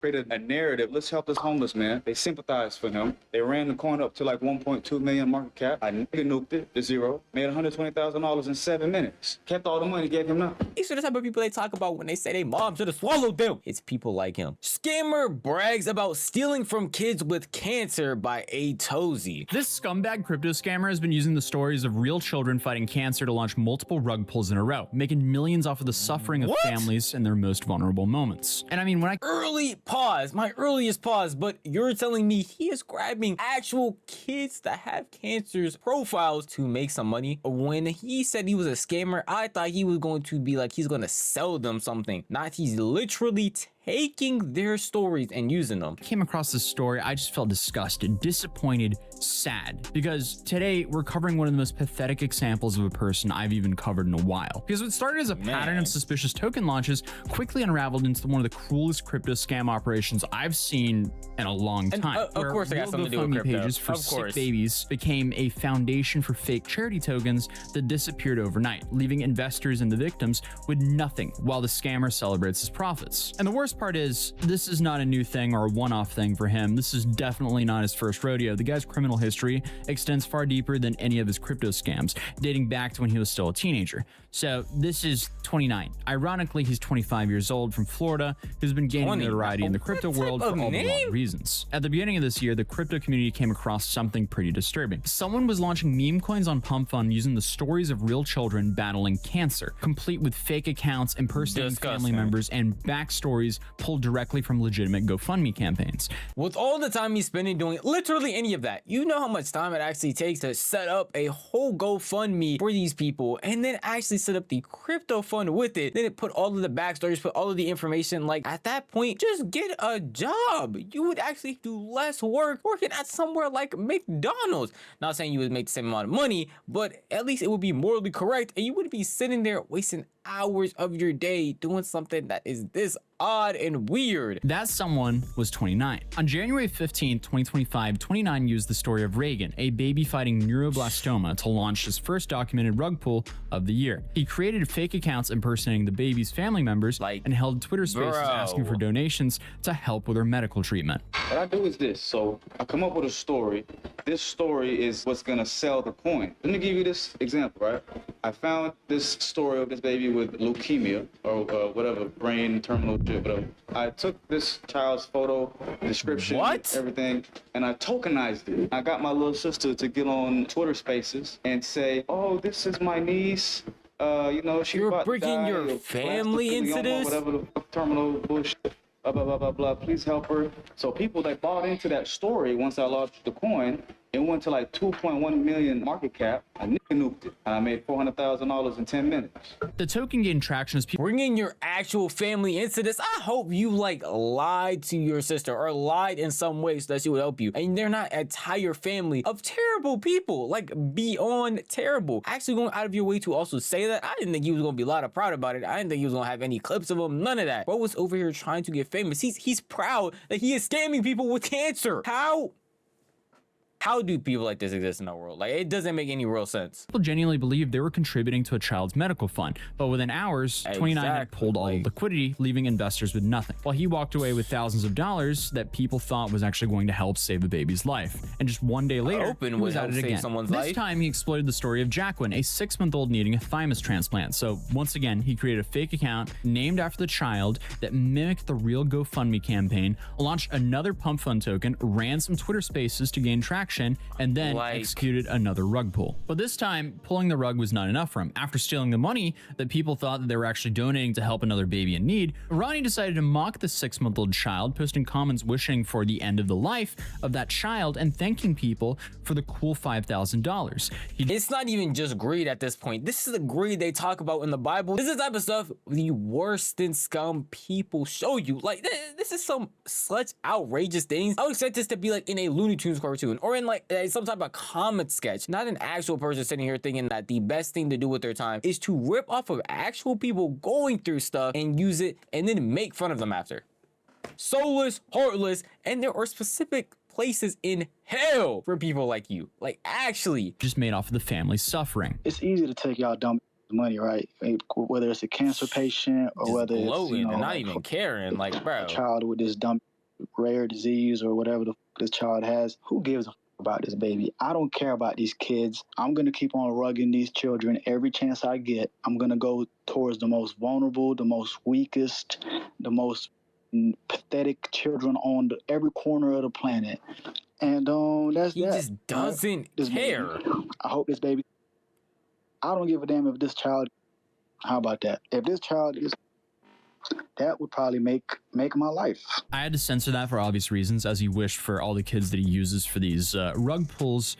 created a narrative. Let's help this homeless man. They sympathized for him. They ran the coin up to like 1.2 million market cap. I nuked it to zero. Made $120,000 in 7 minutes. Kept all the money, gave him nothing. These are the type of people they talk about when they say they mom should have swallowed them. It's people like him. Scammer brags about stealing from kids with cancer by A. Tozy. This scumbag crypto scammer has been using the stories of real children fighting cancer to launch multiple rug pulls in a row, making millions off of the suffering of families in their most vulnerable moments. And I mean, when I my earliest pause, but you're telling me he is grabbing actual kids that have cancers profiles to make some money? When he said he was a scammer, I thought he was going to be like, he's going to sell them something. Not, he's literally taking their stories and using them. Came across this story, I just felt disgusted, disappointed, sad, because today we're covering one of the most pathetic examples of a person I've even covered in a while. Because what started as a pattern of suspicious token launches quickly unraveled into one of the cruelest crypto scam operations I've seen in a long time. Of course, it got something to do with crypto. Pages for sick babies became a foundation for fake charity tokens that disappeared overnight, leaving investors and the victims with nothing while the scammer celebrates his profits. And the worst part is, this is not a new thing or a one-off thing for him. This is definitely not his first rodeo. The guy's criminal history extends far deeper than any of his crypto scams, dating back to when he was still a teenager. So this is 29. Ironically, he's 25 years old, from Florida, who's been gaining notoriety in the crypto world for all the wrong reasons. At the beginning of this year, the crypto community came across something pretty disturbing. Someone was launching meme coins on Pump Fund using the stories of real children battling cancer, complete with fake accounts, impersonating family members, and backstories pulled directly from legitimate GoFundMe campaigns. With all the time he's spending doing literally any of that, you know how much time it actually takes to set up a whole GoFundMe for these people and then actually set up the crypto fund with it. Then it put all of the backstories, put all of the information. Like, at that point, just get a job. You would actually do less work working at somewhere like McDonald's. Not saying you would make the same amount of money, but at least it would be morally correct and you wouldn't be sitting there wasting hours of your day doing something that is this odd and weird. That someone was 29. On January 15, 2025, 29 used the story of Reagan, a baby fighting neuroblastoma, to launch his first documented rug pull of the year. He created fake accounts impersonating the baby's family members and held Twitter spaces asking for donations to help with her medical treatment. What I do is this. So I come up with a story. This story is what's gonna sell the coin. Let me give you this example, right? I found this story of this baby with leukemia or whatever, brain terminal shit, whatever. I took this child's photo, description, everything, and I tokenized it. I got my little sister to get on Twitter spaces and say, oh, this is my niece. You know, she You're bringing your family into this? Whatever the terminal bullshit. Blah, blah, blah, blah, blah. Please help her. So people that bought into that story, once I launched the coin, it went to like 2.1 million market cap. I nuked it, and I made $400,000 in 10 minutes. The token gained traction as people bringing your actual family into this. I hope you like lied to your sister or lied in some way so that she would help you. And they're not an entire family of terrible people, like beyond terrible. Actually going out of your way to also say that. I didn't think he was gonna be loud or proud about it. I didn't think he was gonna have any clips of him. None of that. Bro was over here trying to get famous. He's proud that he is scamming people with cancer. How do people like this exist in our world? Like, it doesn't make any real sense. People genuinely believed they were contributing to a child's medical fund, but within hours, 29 had pulled all liquidity, leaving investors with nothing, while he walked away with thousands of dollars that people thought was actually going to help save a baby's life. And just one day later, he was at it again. This time, he exploited the story of Jacqueline, a 6-month-old needing a thymus transplant. So once again, he created a fake account named after the child that mimicked the real GoFundMe campaign, launched another Pump Fund token, ran some Twitter spaces to gain traction, and then executed another rug pull. But this time, pulling the rug was not enough for him. After stealing the money that people thought that they were actually donating to help another baby in need, Ronnie decided to mock the 6-month-old child, posting comments wishing for the end of the life of that child and thanking people for the cool $5,000. It's not even just greed at this point. This is the greed they talk about in the Bible. This is the type of stuff the worse than scum people show you. Like, this is some such outrageous things. I would expect this to be like in a Looney Tunes cartoon or in like some type of comic sketch, not an actual person sitting here thinking that the best thing to do with their time is to rip off of actual people going through stuff and use it and then make fun of them after. Soulless, heartless, and there are specific places in hell for people like you. Like, actually. Just made off of the family's suffering. It's easy to take y'all dumb money, right? Whether it's a cancer patient or just whether it's, and not even caring, like, bro. A child with this dumb rare disease or whatever this child has. Who gives a about this baby? I don't care about these kids. I'm going to keep on rugging these children every chance I get. I'm going to go towards the most vulnerable, the most weakest, the most pathetic children on every corner of the planet. And that's he that. just doesn't care. Baby, I hope this baby, I don't give a damn if this child, how about that? If this child is, that would probably make my life. I had to censor that for obvious reasons, as he wished for all the kids that he uses for these rug pulls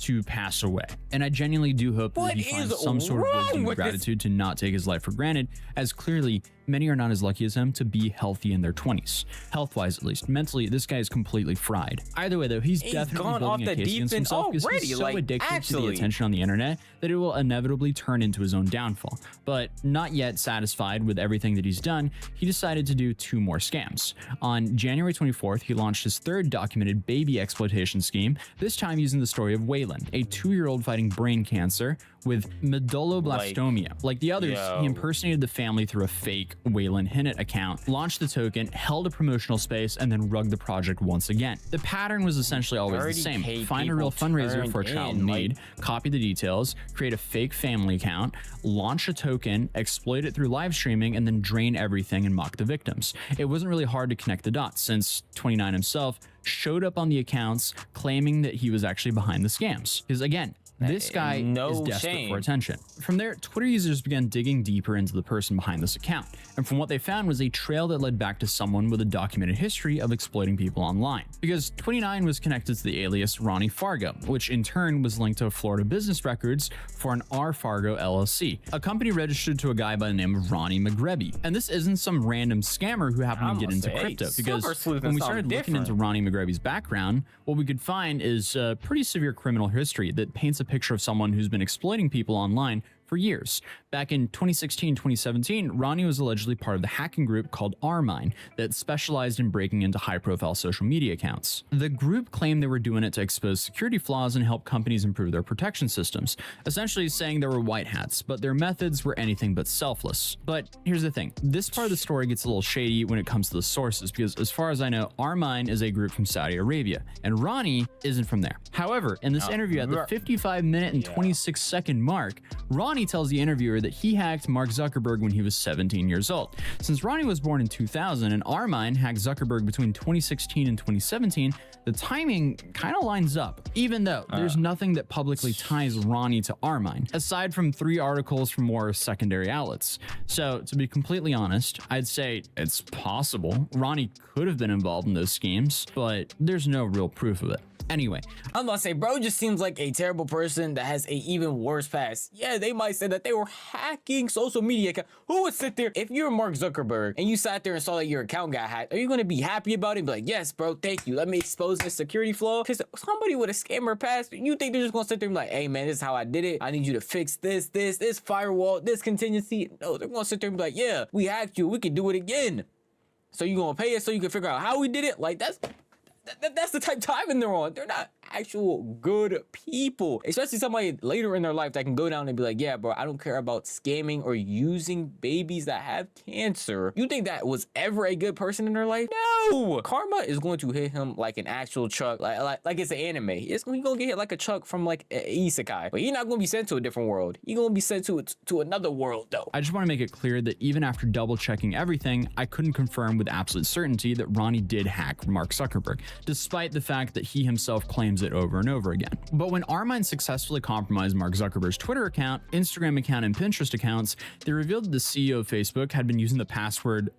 to pass away. And I genuinely do hope that he finds some sort of wisdom and gratitude to not take his life for granted, as clearly many are not as lucky as him to be healthy in their 20s. Health-wise, at least. Mentally, this guy is completely fried. Either way, though, he's definitely building a case against himself because he's so addicted to the attention on the internet that it will inevitably turn into his own downfall. But not yet satisfied with everything that he's done, he decided to do 2 more scams. On January 24th, he launched his 3rd documented baby exploitation scheme, this time using the story of Waylon, a 2-year-old fighting brain cancer with medulloblastomia. Like the others, he impersonated the family through a fake Waylon Hinnett account, launched the token, held a promotional space, and then rugged the project once again. The pattern was essentially always the same. Find a real fundraiser for a child in need, copy the details, create a fake family account, launch a token, exploit it through live streaming, and then drain everything and mock the victims. It wasn't really hard to connect the dots, since 29 himself showed up on the accounts claiming that he was actually behind the scams. Because again, this guy is desperate for attention. From there, Twitter users began digging deeper into the person behind this account, and from what they found was a trail that led back to someone with a documented history of exploiting people online. Because 29 was connected to the alias Ronnie Fargo, which in turn was linked to Florida business records for an R Fargo LLC, a company registered to a guy by the name of Ronnie McGreevy. And this isn't some random scammer who happened to get into crypto, because when we started looking into Ronnie McGreevy's background, what we could find is a pretty severe criminal history that paints a picture of someone who's been exploiting people online for years. Back in 2016-2017, Ronnie was allegedly part of the hacking group called R-Mine that specialized in breaking into high-profile social media accounts. The group claimed they were doing it to expose security flaws and help companies improve their protection systems, essentially saying they were white hats, but their methods were anything but selfless. But here's the thing, this part of the story gets a little shady when it comes to the sources, because as far as I know, R-Mine is a group from Saudi Arabia, and Ronnie isn't from there. However, in this interview at the 55-minute and 26-second mark, Ronnie tells the interviewer that he hacked Mark Zuckerberg when he was 17 years old. Since Ronnie was born in 2000 and R-Mine hacked Zuckerberg between 2016 and 2017, the timing kind of lines up, even though there's nothing that publicly ties Ronnie to R-Mine, aside from 3 articles from more secondary outlets. So, to be completely honest, I'd say it's possible Ronnie could have been involved in those schemes, but there's no real proof of it. Anyway, I'm gonna say, bro just seems like a terrible person that has a even worse past. Yeah, they might say that they were hacking social media accounts. Who would sit there, if you're Mark Zuckerberg and you sat there and saw that your account got hacked, are you gonna be happy about it and be like, yes, bro, thank you, let me expose this security flaw? Because somebody with a scammer past, you think they're just gonna sit there and be like, hey man, this is how I did it, I need you to fix this firewall, this contingency? No, they're gonna sit there and be like, yeah, we hacked you, we can do it again. So you gonna pay us so you can figure out how we did it? Like, that's the type of timing they're on. They're not actual good people, especially somebody later in their life that can go down and be like, yeah, bro, I don't care about scamming or using babies that have cancer. You think that was ever a good person in their life? No. Karma is going to hit him like an actual truck, like it's an anime. He's gonna get hit like a truck from like an isekai, but he's not gonna be sent to a different world. He's gonna be sent to another world though. I just want to make it clear that even after double checking everything, I couldn't confirm with absolute certainty that Ronnie did hack Mark Zuckerberg, despite the fact that he himself claims it over and over again. But when R-Mine successfully compromised Mark Zuckerberg's Twitter account, Instagram account, and Pinterest accounts, they revealed that the CEO of Facebook had been using the password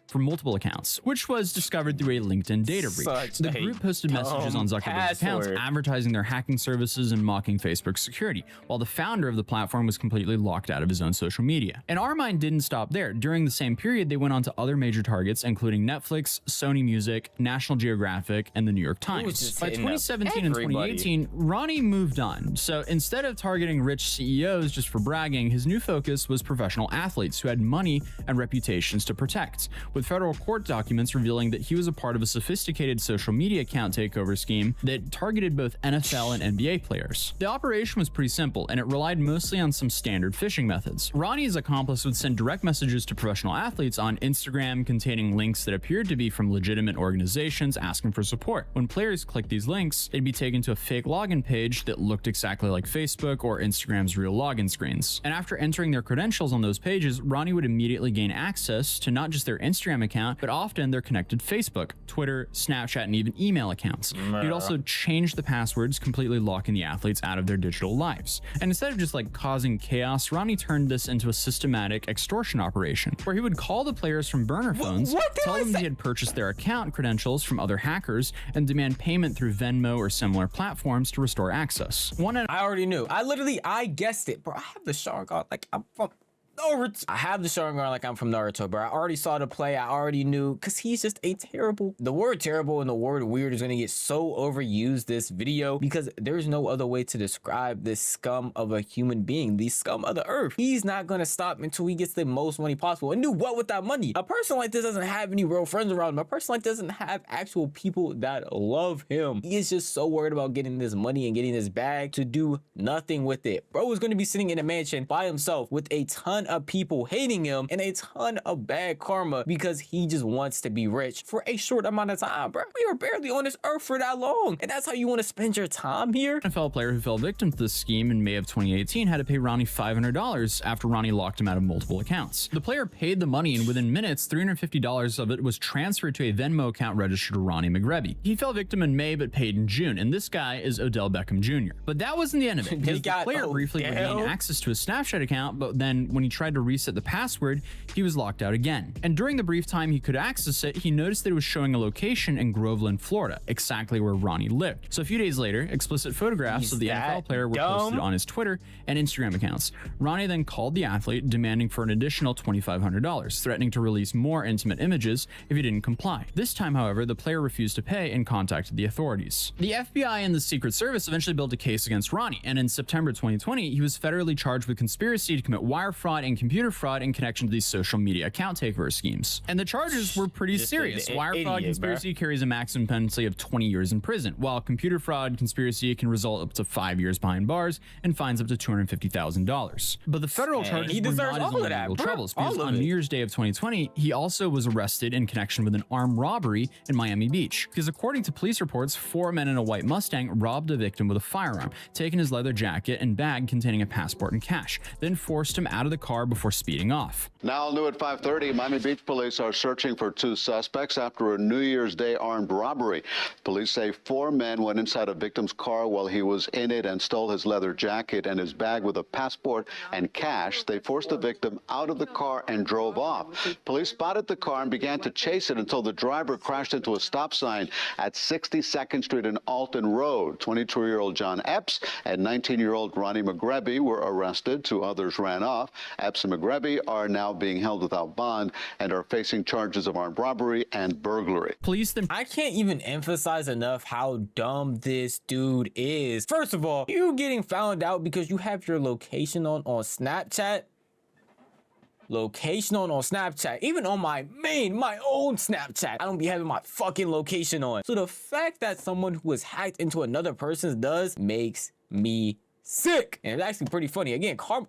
for multiple accounts, which was discovered through a LinkedIn data breach. The group posted messages on Zuckerberg's accounts advertising their hacking services and mocking Facebook's security, while the founder of the platform was completely locked out of his own social media. And R-Mine didn't stop there. During the same period, they went on to other major targets, including Netflix, Sony Music, National Geographic, and the New York Times. By 2017 and 2018, Ronnie moved on. So instead of targeting rich CEOs just for bragging, his new focus was professional athletes who had money and reputations to protect. With with federal court documents revealing that he was a part of a sophisticated social media account takeover scheme that targeted both NFL and NBA players. The operation was pretty simple, and it relied mostly on some standard phishing methods. Ronnie's accomplice would send direct messages to professional athletes on Instagram containing links that appeared to be from legitimate organizations asking for support. When players clicked these links, they'd be taken to a fake login page that looked exactly like Facebook or Instagram's real login screens. And after entering their credentials on those pages, Ronnie would immediately gain access to not just their Instagram account, but often their connected Facebook, Twitter, Snapchat, and even email accounts. He'd also change the passwords, completely locking the athletes out of their digital lives. And instead of just like causing chaos, Ronnie turned this into a systematic extortion operation, where he would call the players from burner phones, tell them he had purchased their account credentials from other hackers, and demand payment through Venmo or similar platforms to restore access. I already knew. I guessed it, bro. I have the Sharingan like I'm from Naruto. I have the Sharingan like I'm from Naruto, bro. I already saw the play. I already knew, because he's just a terrible. The word terrible and the word weird is going to get so overused this video, because there's no other way to describe this scum of a human being, the scum of the earth. He's not going to stop until he gets the most money possible. And do what with that money? A person like this doesn't have any real friends around him. A person like this doesn't have actual people that love him. He is just so worried about getting this money and getting this bag to do nothing with it. Bro is going to be sitting in a mansion by himself with a ton of people hating him and a ton of bad karma because he just wants to be rich for a short amount of time, bro. We were barely on this earth for that long, and that's how you want to spend your time here? An NFL player who fell victim to this scheme in May of 2018 had to pay Ronnie $500 after Ronnie locked him out of multiple accounts. The player paid the money, and within minutes, $350 of it was transferred to a Venmo account registered to Ronnie McGreevy. He fell victim in May but paid in June, and this guy is Odell Beckham Jr. But that wasn't the end of it, because the player briefly regained access to his Snapchat account, but then when he tried to reset the password, he was locked out again. And during the brief time he could access it, he noticed that it was showing a location in Groveland, Florida, exactly where Ronnie lived. So a few days later, explicit photographs of the NFL player were posted on his Twitter and Instagram accounts. Ronnie then called the athlete, demanding for an additional $2,500, threatening to release more intimate images if he didn't comply. This time, however, the player refused to pay and contacted the authorities. The FBI and the Secret Service eventually built a case against Ronnie, and in September 2020, he was federally charged with conspiracy to commit wire fraud and computer fraud in connection to these social media account takeover schemes. And the charges were pretty serious. Wire fraud conspiracy carries a maximum penalty of 20 years in prison, while computer fraud conspiracy can result up to 5 years behind bars and fines up to $250,000. But the federal charges were not his only legal troubles, because on New Year's Day of 2020, he also was arrested in connection with an armed robbery in Miami Beach. Because according to police reports, 4 men in a white Mustang robbed a victim with a firearm, taking his leather jacket and bag containing a passport and cash, then forced him out of the car before speeding off. Now new at 5:30, Miami Beach police are searching for 2 suspects after a New Year's Day armed robbery. Police say 4 men went inside a victim's car while he was in it and stole his leather jacket and his bag with a passport and cash. They forced the victim out of the car and drove off. Police spotted the car and began to chase it until the driver crashed into a stop sign at 62nd Street and Alton Road. 22-year-old John Epps and 19-year-old Ronnie McGreevy were arrested. 2 others ran off. Epps and McGreevy are now being held without bond and are facing charges of armed robbery and burglary. Police then... I can't even emphasize enough how dumb this dude is. First of all, you getting found out because you have your location on Snapchat. Location on Snapchat. Even on my own Snapchat, I don't be having my fucking location on. So the fact that someone who was hacked into another person's does makes me sick. And it's actually pretty funny. Again, karma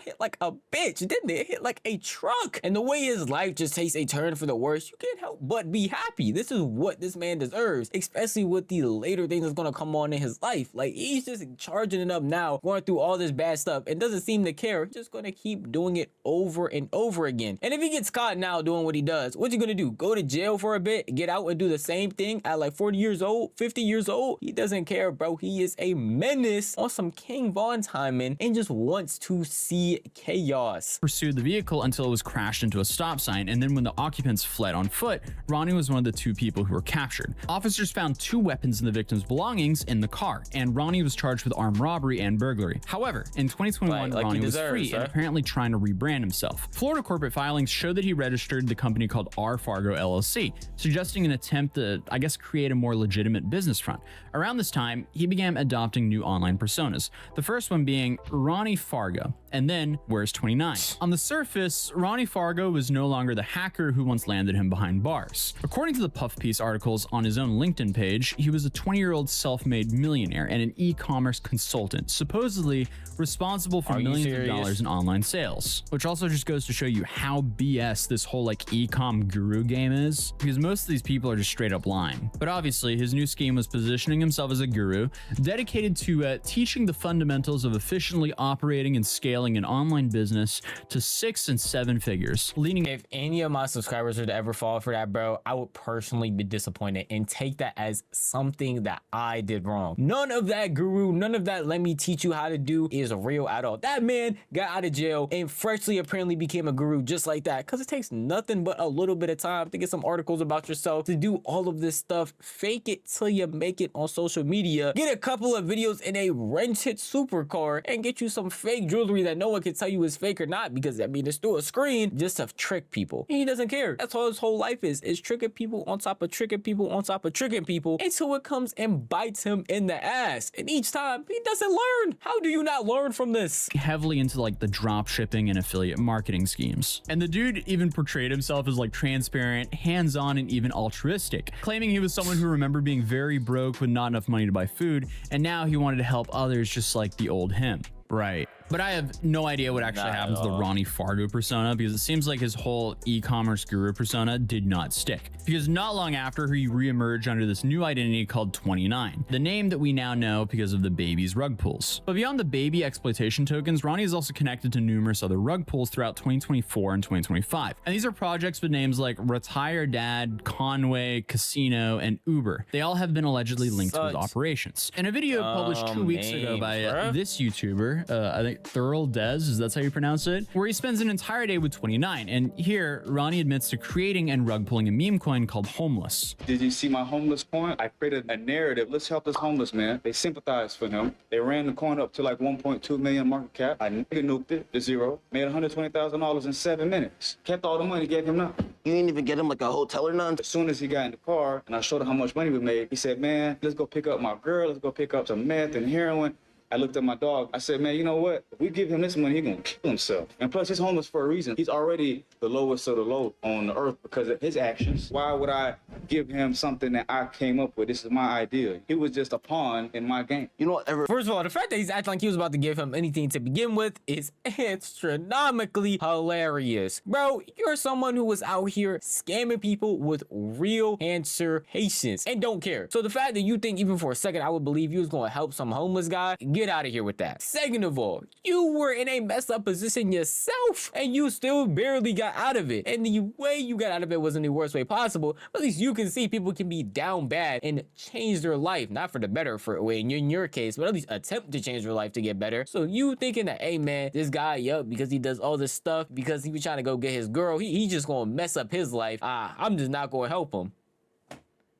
hit like a bitch, didn't it? It hit like a truck. And the way his life just takes a turn for the worse, you can't help but be happy. This is what this man deserves, especially with the later things that's gonna come on in his life. Like, he's just charging it up now, going through all this bad stuff, and doesn't seem to care. He's just gonna keep doing it over and over again. And if he gets caught now doing what he does, what's he gonna do? Go to jail for a bit, get out and do the same thing at like 40 years old, 50 years old? He doesn't care, bro. He is a menace on some King Von timing and just wants to see chaos. Pursued the vehicle until it was crashed into a stop sign, and then when the occupants fled on foot, Ronnie was one of the 2 people who were captured. Officers found 2 weapons in the victim's belongings in the car, and Ronnie was charged with armed robbery and burglary. However, in 2021, Ronnie was free and apparently trying to rebrand himself. Florida corporate filings show that he registered the company called R. Fargo LLC, suggesting an attempt to, I guess, create a more legitimate business front. Around this time, he began adopting new online personas, personas. The first one being Ronnie Fargo, and then Where's 29? On the surface, Ronnie Fargo was no longer the hacker who once landed him behind bars. According to the Puff Piece articles on his own LinkedIn page, he was a 20-year-old self-made millionaire and an e-commerce consultant, supposedly responsible for millions of dollars in online sales. Which also just goes to show you how BS this whole like e-com guru game is, because most of these people are just straight up lying. But obviously, his new scheme was positioning himself as a guru, dedicated to teaching the fundamentals of efficiently operating and scaling an online business to 6 and 7 figures. Leaning If any of my subscribers were to ever fall for that, bro, I would personally be disappointed and take that as something that I did wrong. None of that guru, none of that let me teach you how to do is real at all. That man got out of jail and freshly apparently became a guru just like that, because it takes nothing but a little bit of time to get some articles about yourself, to do all of this stuff, fake it till you make it on social media, get a couple of videos in a rented supercar, and get you some fake jewelry that no one can tell you is fake or not, because I mean it's through a screen, just to trick people. And he doesn't care. That's all his whole life is tricking people on top of tricking people on top of tricking people, until it comes and bites him in the ass. And each time he doesn't learn. How do you not learn from this? heavily into like the drop shipping and affiliate marketing schemes. And the dude even portrayed himself as like transparent, hands-on, and even altruistic, claiming he was someone who remembered being very broke with not enough money to buy food, and now he wanted to help others just like the old him. Right. But I have no idea what actually happened to the Ronnie Fargo persona, because it seems like his whole e-commerce guru persona did not stick. Because not long after, he reemerged under this new identity called 29, the name that we now know because of the baby's rug pulls. But beyond the baby exploitation tokens, Ronnie is also connected to numerous other rug pulls throughout 2024 and 2025. And these are projects with names like Retire Dad, Conway, Casino, and Uber. They all have been allegedly linked to his operations. In a video published 2 weeks ago by this YouTuber, I think Thurl Dez, that's how you pronounce it, where he spends an entire day with 29. And here, Ronnie admits to creating and rug pulling a meme coin called Homeless. Did you see my homeless coin? I created a narrative. Let's help this homeless man. They sympathized for him. They ran the coin up to like 1.2 million market cap. I nuked it to zero. Made $120,000 in 7 minutes. Kept all the money, gave him nothing. You didn't even get him like a hotel or none? As soon as he got in the car and I showed him how much money we made, he said, man, let's go pick up my girl. Let's go pick up some meth and heroin. I looked at my dog. I said, man, you know what? If we give him this money, he's going to kill himself. And plus, he's homeless for a reason. He's already the lowest of the low on the earth because of his actions. Why would I give him something that I came up with? This is my idea. He was just a pawn in my game. You know what? First of all, the fact that he's acting like he was about to give him anything to begin with is astronomically hilarious. Bro, you're someone who was out here scamming people with real answer patience and don't care. So the fact that you think even for a second I would believe you was going to help some homeless guy, get out of here with that. Second of all, you were in a messed up position yourself and you still barely got out of it. And the way you got out of it wasn't the worst way possible. At least you can see people can be down bad and change their life, not for the better in your case, but at least attempt to change their life to get better. So you thinking that, hey man, this guy, because he does all this stuff, because he was trying to go get his girl, he just gonna mess up his life. I'm just not gonna help him.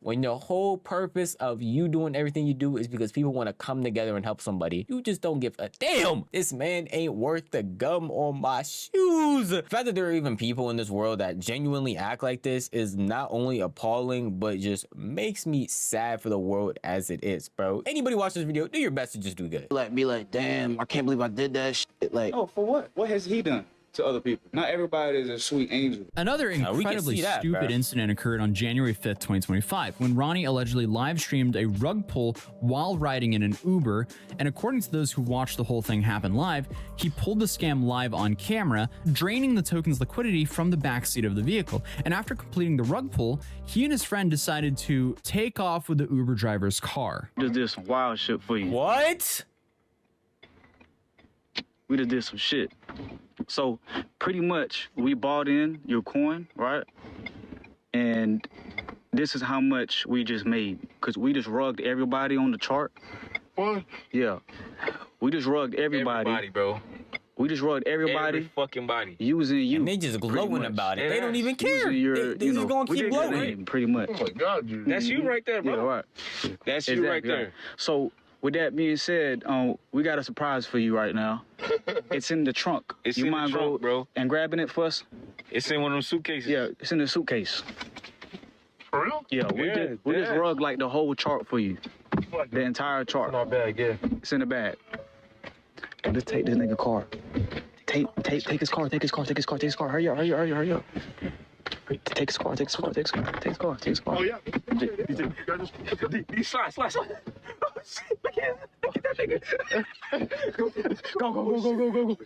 When the whole purpose of you doing everything you do is because people want to come together and help somebody, you just don't give a damn. This man ain't worth the gum on my shoes. The fact that there are even people in this world that genuinely act like this is not only appalling, but just makes me sad for the world as it is, bro. Anybody watch this video, do your best to just do good. Be like, damn, I can't believe I did that shit. Like, oh, for what? What has he done to other people? Not everybody is a sweet angel. Another incredibly stupid incident occurred on January 5th, 2025, when Ronnie allegedly live streamed a rug pull while riding in an Uber, and according to those who watched the whole thing happen live, he pulled the scam live on camera, draining the token's liquidity from the backseat of the vehicle. And after completing the rug pull, he and his friend decided to take off with the Uber driver's car. Just did some wild shit for you. What? We just did some shit. So pretty much we bought in your coin, right? And this is how much we just made. Cause we just rugged everybody on the chart. What? Yeah. We just rugged everybody. Everybody, bro. We just rugged everybody. Every fucking body. Using you. And they just glowing about it. They don't even care. Your, they just gonna keep glowing. Pretty much. Oh my God, dude. That's you right there, bro. Yeah, right. That's you right there. So with that being said, we got a surprise for you right now. It's in the trunk. It's you in mind the trunk, go bro. And grabbing it for us? It's in one of them suitcases. Yeah, it's in the suitcase. For real? Yeah, we just rugged like the whole chart for you. The entire chart. Not bad, yeah. It's in the bag. Hey, let's take this nigga car. Take his car. Take his car. Hurry up. Take his car. Oh, yeah. Slide. Oh, shit. Look at that nigga. Go.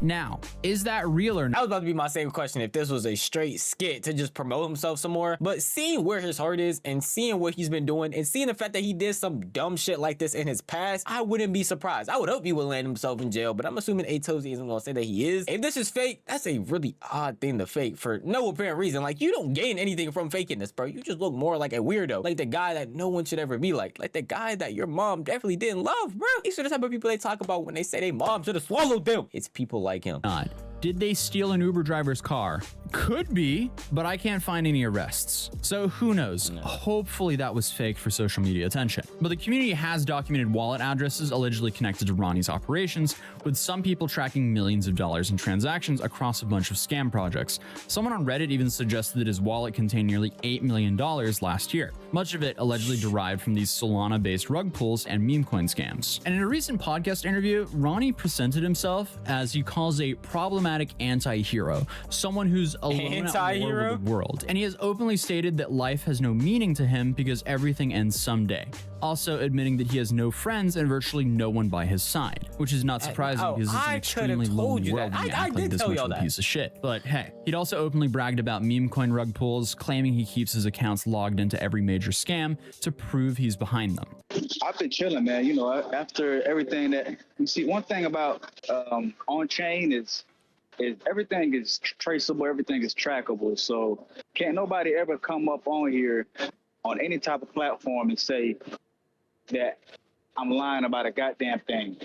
Now, is that real or That not? was about to be my same question if this was a straight skit to just promote himself some more. But seeing where his heart is and seeing what he's been doing and seeing the fact that he did some dumb shit like this in his past, I wouldn't be surprised. I would hope he would land himself in jail, but I'm assuming Atozy isn't gonna say that he is. If this is fake, that's a really odd thing to fake for no apparent reason. Like, you don't gain anything from faking this, bro. You just look more like a weirdo. Like the guy that no one should ever be like. Like the guy that your mom definitely didn't love, bro. These are the type of people they talk about when they say they mom should have swallowed them. It's people like him. Did they steal an Uber driver's car? Could be, but I can't find any arrests. So who knows? Hopefully that was fake for social media attention. But the community has documented wallet addresses allegedly connected to Ronnie's operations, with some people tracking millions of dollars in transactions across a bunch of scam projects. Someone on Reddit even suggested that his wallet contained nearly $8 million last year. Much of it allegedly derived from these Solana-based rug pulls and meme coin scams. And in a recent podcast interview, Ronnie presented himself as he calls a problematic anti-hero, someone who's alone at war with the world. And he has openly stated that life has no meaning to him because everything ends someday. Also admitting that he has no friends and virtually no one by his side, which is not surprising because it's an extremely lonely world when you act like this much of a piece of shit. But hey, he'd also openly bragged about meme coin rug pulls, claiming he keeps his accounts logged into every major scam to prove he's behind them. I've been chilling, man. You know, after everything that you see, one thing about on chain is everything is traceable, everything is trackable. So can't nobody ever come up on here on any type of platform and say that I'm lying about a goddamn thing.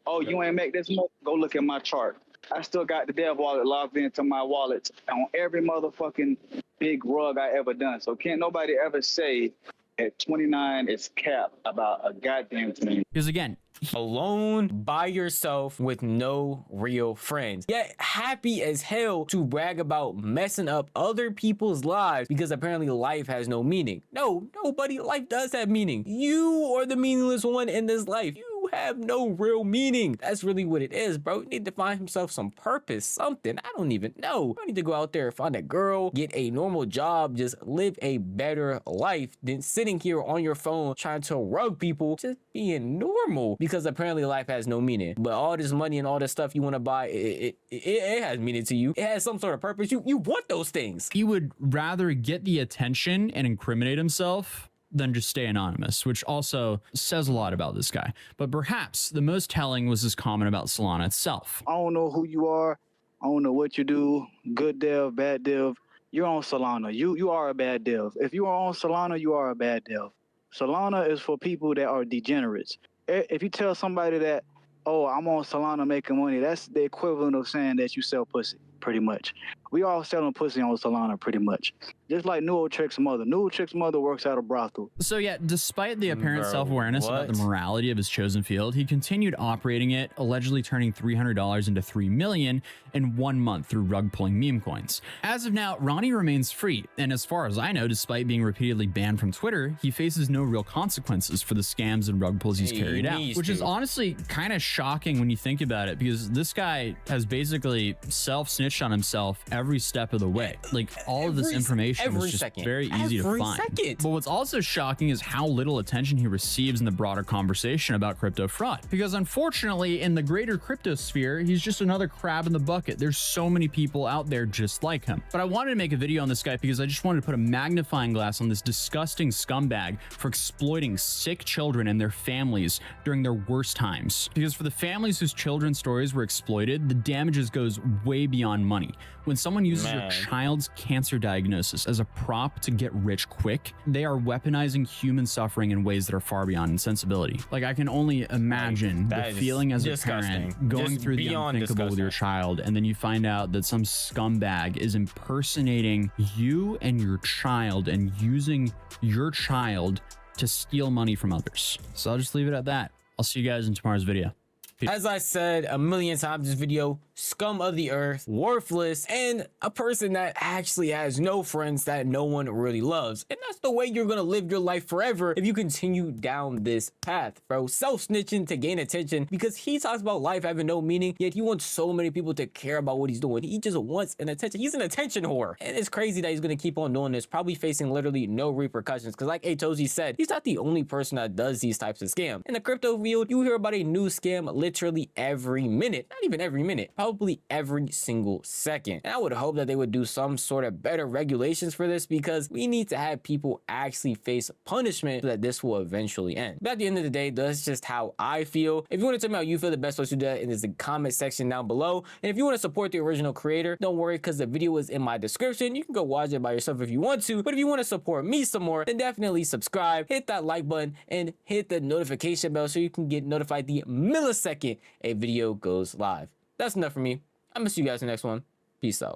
Oh, you ain't make this much? Go look at my chart. I still got the dev wallet logged into my wallet on every motherfucking big rug I ever done. So can't nobody ever say at 29 it's cap about a goddamn thing. Because again, alone by yourself with no real friends, yet happy as hell to brag about messing up other people's lives because apparently life has no meaning. No, nobody, life does have meaning. You are the meaningless one in this life. You have no real meaning. That's really what it is, bro. You need to find himself some purpose, something. I don't even know. I need to go out there, find a girl, get a normal job, just live a better life than sitting here on your phone trying to rug people, just being normal because apparently life has no meaning. But all this money and all this stuff you want to buy, it has meaning to you. It has some sort of purpose. You want those things. He would rather get the attention and incriminate himself than just stay anonymous, which also says a lot about this guy. But perhaps the most telling was his comment about Solana itself. I don't know who you are. I don't know what you do. Good dev, bad dev. You're on Solana. You are a bad dev. If you are on Solana, you are a bad dev. Solana is for people that are degenerates. If you tell somebody that, oh, I'm on Solana making money, that's the equivalent of saying that you sell pussy, pretty much. We all selling pussy on Solana, pretty much. Just like Newell-Trick's mother. Newell-Trick's mother works at a brothel. So yeah, despite the apparent self-awareness about the morality of his chosen field, he continued operating it, allegedly turning $300 into $3 million in 1 month through rug pulling meme coins. As of now, Ronnie remains free, and as far as I know, despite being repeatedly banned from Twitter, he faces no real consequences for the scams and rug pulls he's carried out, which is honestly kind of shocking when you think about it, because this guy has basically self-snitched on himself every step of the way. Like, all of this information was just very easy to find. But what's also shocking is how little attention he receives in the broader conversation about crypto fraud. Because unfortunately, in the greater crypto sphere, he's just another crab in the bucket. There's so many people out there just like him. But I wanted to make a video on this guy because I just wanted to put a magnifying glass on this disgusting scumbag for exploiting sick children and their families during their worst times. Because for the families whose children's stories were exploited, the damages goes way beyond money. When someone uses your child's cancer diagnosis as a prop to get rich quick, they are weaponizing human suffering in ways that are far beyond insensibility. Like, I can only imagine the feeling as a parent going through the unthinkable with your child, and then you find out that some scumbag is impersonating you and your child and using your child to steal money from others. So I'll just leave it at that. I'll see you guys in tomorrow's video. As I said a million times, this video scum of the earth, worthless, and a person that actually has no friends that no one really loves. And that's the way you're gonna live your life forever if you continue down this path, bro. Self-snitching to gain attention, because he talks about life having no meaning, yet he wants so many people to care about what he's doing. He just wants an attention. He's an attention whore. And it's crazy that he's gonna keep on doing this, probably facing literally no repercussions, because like Atozi said, he's not the only person that does these types of scams. In the crypto field, you hear about a new scam literally every minute. Not even every minute, probably every single second. And I would hope that they would do some sort of better regulations for this, because we need to have people actually face punishment so that this will eventually end. But at the end of the day, that's just how I feel. If you want to tell me how you feel, the best way to do that is the comment section down below. And if you want to support the original creator, don't worry, because the video is in my description. You can go watch it by yourself if you want to. But if you want to support me some more, then definitely subscribe, hit that like button, and hit the notification bell so you can get notified the millisecond a video goes live. That's enough for me. I'm gonna see you guys in the next one. Peace out.